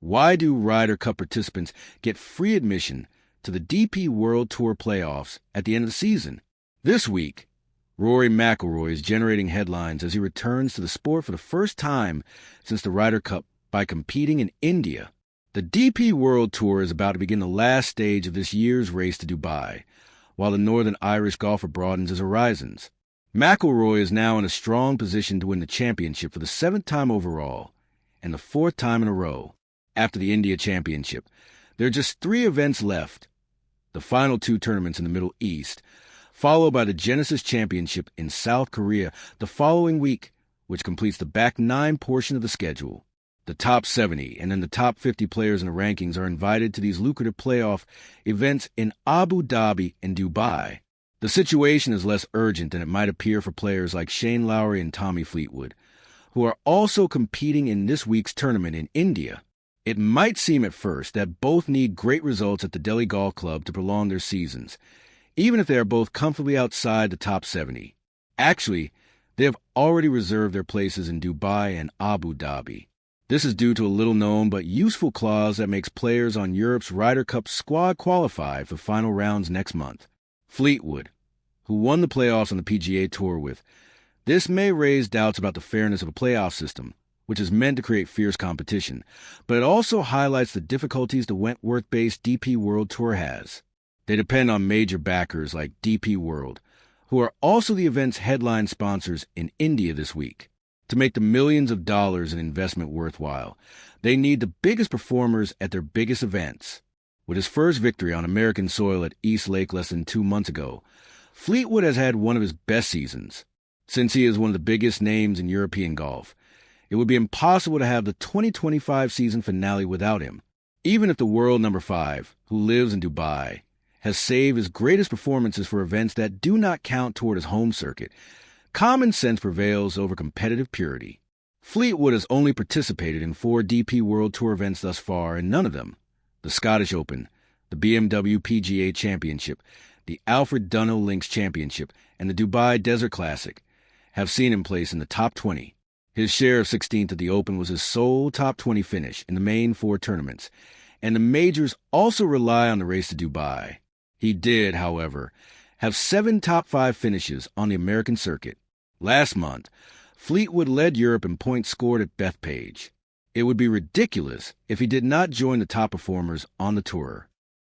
Why do Ryder Cup participants get free admission to the DP World Tour playoffs at the end of the season? This week, Rory McIlroy is generating headlines as he returns to the sport for the first time since the Ryder Cup by competing in India. The DP World Tour is about to begin the last stage of this year's race to Dubai, while the Northern Irish golfer broadens his horizons. McIlroy is now in a strong position to win the championship for the 7th time overall and the 4th time in a row. After the India Championship, there are just 3 events left, the final 2 tournaments in the Middle East, followed by the Genesis Championship in South Korea the following week, which completes the back 9 portion of the schedule. The top 70 and then the top 50 players in the rankings are invited to these lucrative playoff events in Abu Dhabi and Dubai. The situation is less urgent than it might appear for players like Shane Lowry and Tommy Fleetwood, who are also competing in this week's tournament in India. It might seem at first that both need great results at the Delhi Golf Club to prolong their seasons, even if they are both comfortably outside the top 70. Actually, they have already reserved their places in Dubai and Abu Dhabi. This is due to a little-known but useful clause that makes players on Europe's Ryder Cup squad qualify for final rounds next month. Fleetwood, who won the playoffs on the PGA Tour with, this may raise doubts about the fairness of a playoff system, which is meant to create fierce competition, but it also highlights the difficulties the Wentworth-based DP World Tour has. They depend on major backers like DP World, who are also the event's headline sponsors in India this week. To make the millions of dollars in investment worthwhile, they need the biggest performers at their biggest events. With his first victory on American soil at East Lake less than 2 months ago, Fleetwood has had one of his best seasons. Since he is one of the biggest names in European golf, it would be impossible to have the 2025 season finale without him. Even if the world number 5, who lives in Dubai, has saved his greatest performances for events that do not count toward his home circuit, common sense prevails over competitive purity. Fleetwood has only participated in 4 DP World Tour events thus far, and none of them, the Scottish Open, the BMW PGA Championship, the Alfred Dunhill Links Championship, and the Dubai Desert Classic, have seen him place in the top 20. His share of 16th at the Open was his sole top 20 finish in the main 4 tournaments, and the majors also rely on the race to Dubai. He did, however, have 7 top 5 finishes on the American circuit. Last month, Fleetwood led Europe in points scored at Bethpage. It would be ridiculous if he did not join the top performers on the tour.